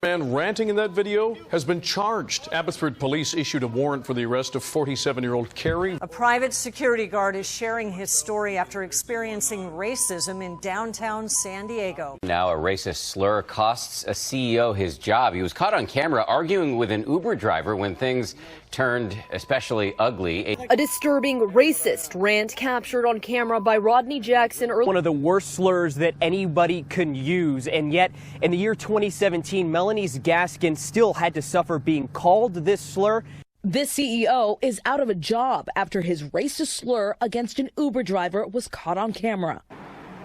man ranting in that video has been charged. Abbotsford police issued a warrant for the arrest of 47-year-old Carrie. A private security guard is sharing his story after experiencing racism in downtown San Diego. Now a racist slur costs a CEO his job. He was caught on camera arguing with an Uber driver when things turned especially ugly. A disturbing racist rant captured on camera by Rodney Jackson. One of the worst slurs that anybody can use, and yet in the year 2017, Melanie's Gaskin still had to suffer being called this slur. This CEO is out of a job after his racist slur against an Uber driver was caught on camera.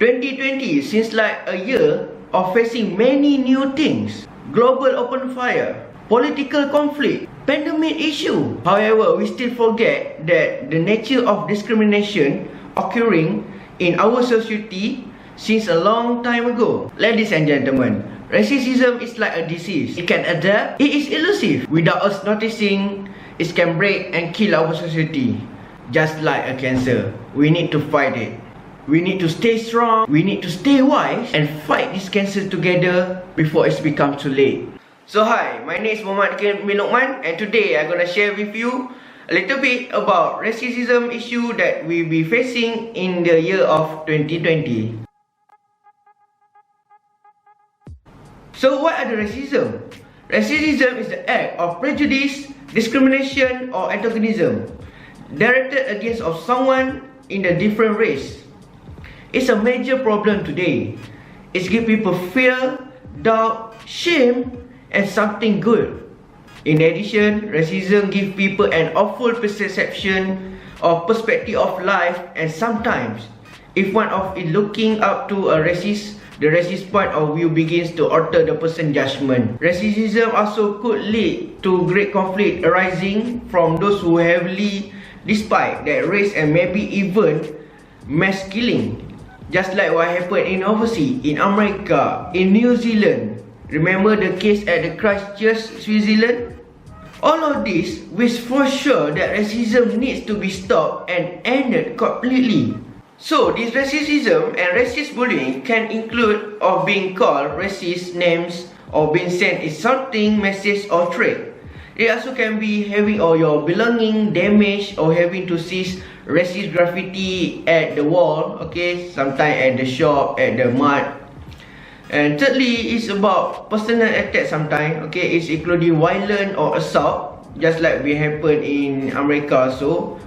2020 seems like a year of facing many new things. Global open fire, political conflict, pandemic issue. However, we still forget that the nature of discrimination occurring in our society since a long time ago. Ladies and gentlemen, racism is like a disease. It can adapt, it is elusive. Without us noticing, it can break and kill our society. Just like a cancer, we need to fight it. We need to stay strong, we need to stay wise and fight this cancer together before it's become too late. So hi, my name is Hakim Lukman, and today I'm gonna share with you a little bit about racism issue that we'll be facing in the year of 2020. So what are the racism? Racism is the act of prejudice, discrimination or antagonism directed against of someone in a different race. It's a major problem today. It gives people fear, doubt, shame and something good. In addition, racism gives people an awful perception of perspective of life, and sometimes if one of is looking up to a racist, the racist point of view begins to alter the person's judgment. Racism also could lead to great conflict arising from those who heavily despite their race and maybe even mass killing. Just like what happened in overseas, in America, in New Zealand. Remember the case at the Christchurch, Switzerland? All of this was for sure that racism needs to be stopped and ended completely. So this racism and racist bullying can include of being called racist names or being sent insulting message or threat. It also can be having all your belonging damaged or having to see racist graffiti at the wall, okay, sometimes at the shop, at the mart. And thirdly, it's about personal attack sometimes, okay, it's including violent or assault, just like we happen in America. So,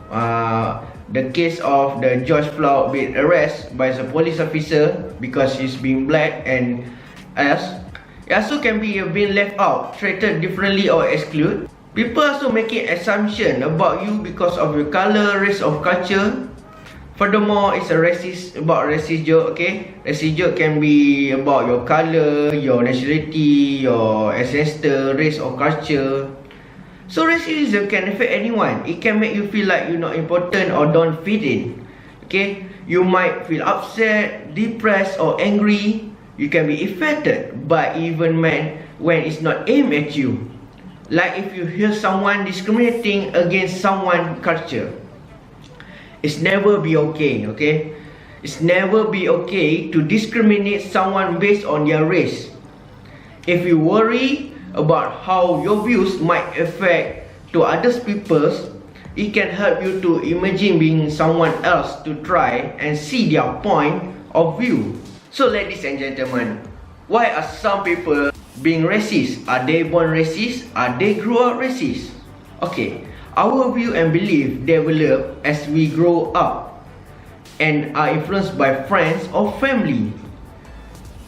the case of the George Floyd being arrested by the police officer because he's being black and else. It also can be being left out, treated differently or excluded. People also making assumption about you because of your color, race or culture. Furthermore, it's a racist joke, okay? Racist joke can be about your color, your nationality, your ancestor, race or culture. So racism can affect anyone. It can make you feel like you're not important or don't fit in. Okay? You might feel upset, depressed or angry. You can be affected by even when it's not aimed at you. Like if you hear someone discriminating against someone's culture. It's never be okay, okay? It's never be okay to discriminate someone based on their race. If you worry about how your views might affect to others people's, it can help you to imagine being someone else to try and see their point of view. So ladies and gentlemen, why are some people being racist? Are they born racist? Are they grow up racist? Okay. Our view and belief develop as we grow up and are influenced by friends or family.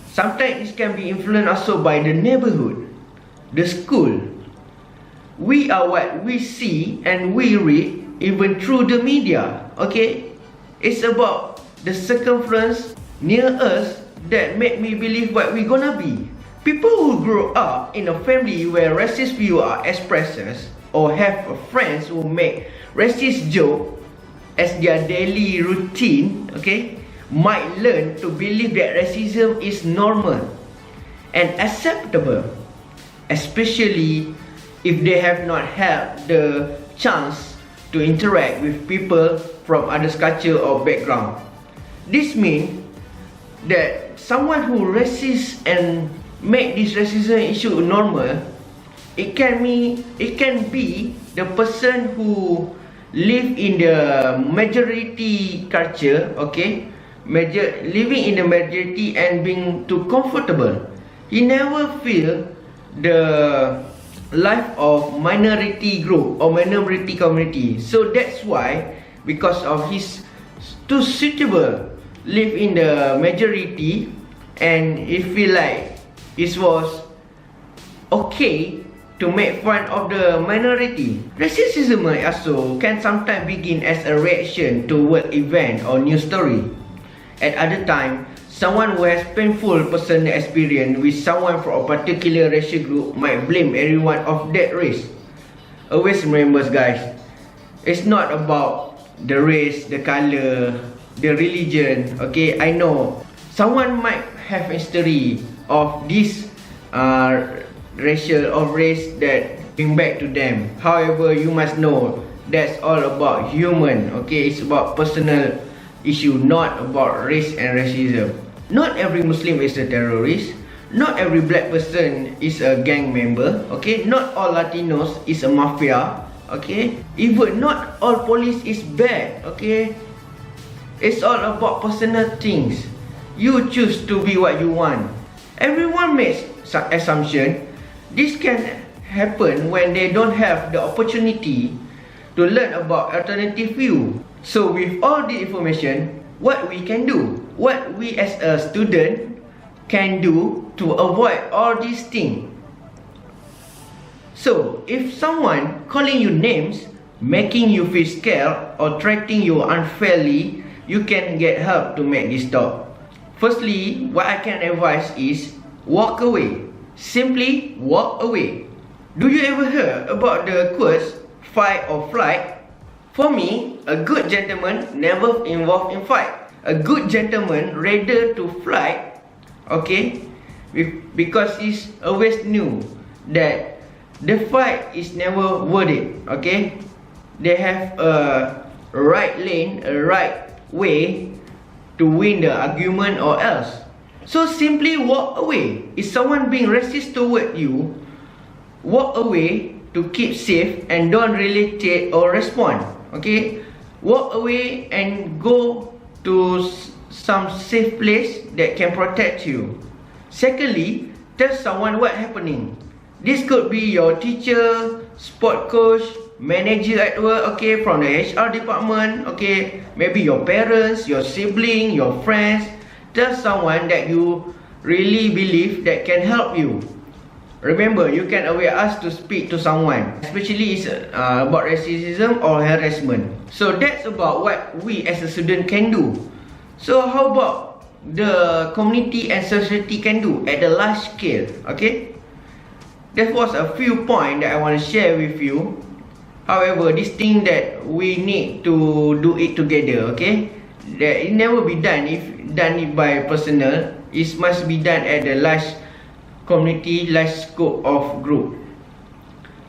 Sometimes it can be influenced also by the neighborhood, the school. We are what we see and we read even through the media, okay? It's about the circumference near us that make me believe what we're gonna be. People who grow up in a family where racist views are expressed or have friends who make racist jokes as their daily routine, okay, might learn to believe that racism is normal and acceptable, especially if they have not had the chance to interact with people from other culture or background. This means that someone who racist and make this racism issue normal, it can be the person who live in the majority culture, okay, living in the majority and being too comfortable. He never feel the life of minority group or minority community. So that's why, because of his too suitable live in the majority, and he feel like it was okay to make fun of the minority. Racism also can sometimes begin as a reaction to world event or news story. At other time, someone who has painful personal experience with someone from a particular racial group might blame everyone of that race. Always remember, guys, it's not about the race, the color, the religion. Okay, I know someone might have history of this racial or race that bring back to them. However, you must know that's all about human. Okay, it's about personal issue, not about race and racism. Not every Muslim is a terrorist. Not every black person is a gang member. Okay, not all Latinos is a mafia. Okay, even not all police is bad. Okay, it's all about personal things. You choose to be what you want. Everyone makes some assumption. This can happen when they don't have the opportunity to learn about alternative view. So with all the information, what we can do, what we as a student can do to avoid all these things. So if someone calling you names, making you feel scared or treating you unfairly, you can get help to make this stop. Firstly, what I can advise is walk away. Simply walk away. Do you ever heard about the quotes fight or flight? For me, a good gentleman never involved in fight. A good gentleman rather to flight, okay, because he's always knew that the fight is never worth it. Okay, they have a right lane, a right way to win the argument or else. So simply walk away. If someone being racist toward you, walk away to keep safe and don't relate or respond. Okay, walk away and go to some safe place that can protect you. Secondly, tell someone what happening. This could be your teacher, sport coach, manager at work, okay, from the HR department, okay, maybe your parents, your sibling, your friends. Tell someone that you really believe that can help you. Remember, you can always ask to speak to someone, especially it's about racism or harassment. So that's about what we as a student can do. So how about the community and society can do at a large scale? Okay, that was a few points that I want to share with you. However, this thing that we need to do it together. Okay, that it never be done if done it by personal. It must be done at the large community, large scope of group.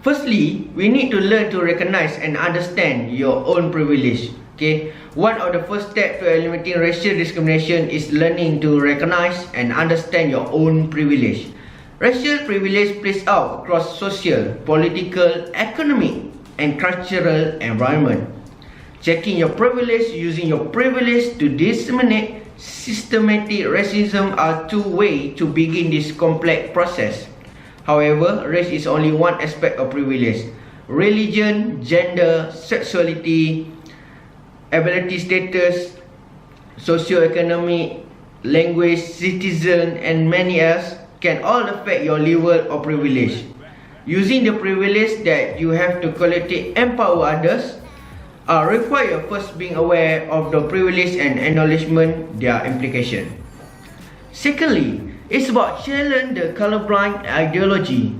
Firstly, we need to learn to recognize and understand your own privilege. Okay, one of the first steps to eliminating racial discrimination is learning to recognize and understand your own privilege. Racial privilege plays out across social, political, economic, and cultural environment. Checking your privilege, using your privilege to disseminate systematic racism are two ways to begin this complex process. However, race is only one aspect of privilege. Religion, gender, sexuality, ability status, socio-economic, language, citizen, and many else can all affect your level of privilege. Using the privilege that you have to collectively empower others require first being aware of the privilege and acknowledgement their implication. Secondly, it's about challenge the colorblind ideology.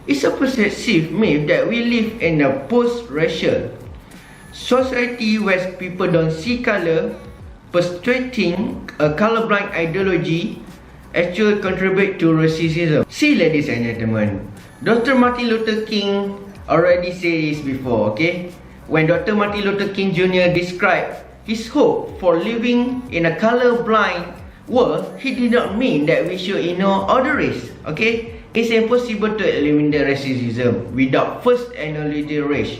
It's a pervasive myth that we live in a post-racial society where people don't see color. Perpetuating a colorblind ideology actually contribute to racism. See, ladies and gentlemen, Dr. Martin Luther King already said this before, okay? When Dr. Martin Luther King Jr. described his hope for living in a colorblind Well, he did not mean that we should ignore all the race, okay? It's impossible to eliminate racism without first acknowledging race.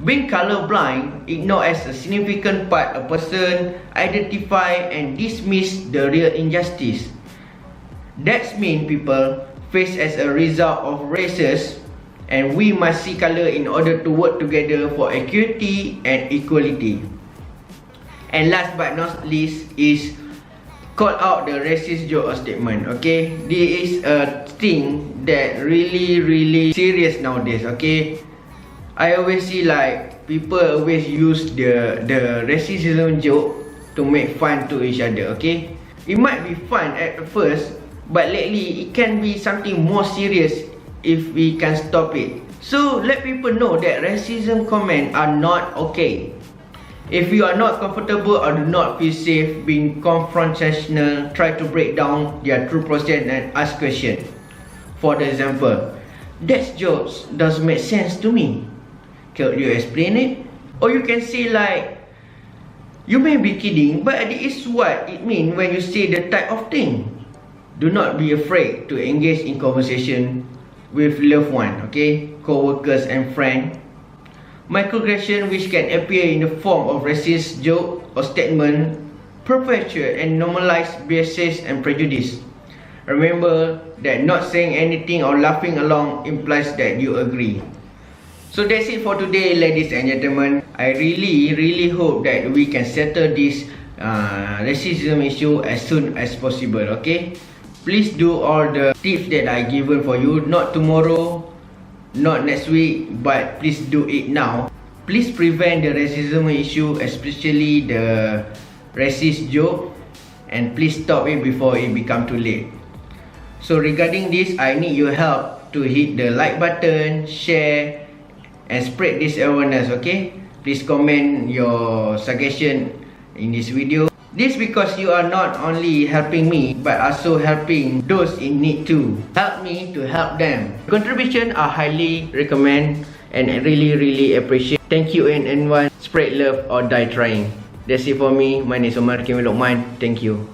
Being colorblind, ignore as a significant part a person identify and dismiss the real injustice. That's mean people face as a result of races, and we must see color in order to work together for equity and equality. And last but not least is call out the racist joke or statement, okay? This is a thing that really serious nowadays, okay? I always see like people always use the racism joke to make fun to each other, okay? It might be fun at first, but lately it can be something more serious if we can stop it. So let people know that racism comments are not okay. If you are not comfortable or do not feel safe being confrontational, try to break down their true process and ask questions. For example, that joke doesn't make sense to me. Can you explain it? Or you can say like, you may be kidding, but it is what it means when you say the type of thing. Do not be afraid to engage in conversation with loved ones, okay, co-workers and friends. Microaggression which can appear in the form of racist joke or statement perpetuate and normalize biases and prejudice. Remember that not saying anything or laughing along implies that you agree. So that's it for today, ladies and gentlemen. I really hope that we can settle this racism issue as soon as possible, okay? Please do all the tips that I given for you, not tomorrow, not next week, but please do it now. Please prevent the racism issue, especially the racist joke, and please stop it before it becomes too late. So regarding this, I need your help to hit the like button, share, and spread this awareness, okay? Please comment your suggestion in this video. This because you are not only helping me, but also helping those in need too. Help me to help them. Contribution are highly recommend and really appreciate. Thank you and everyone. Spread love or die trying. That's it for me. My name is Hakim Lukman. Thank you.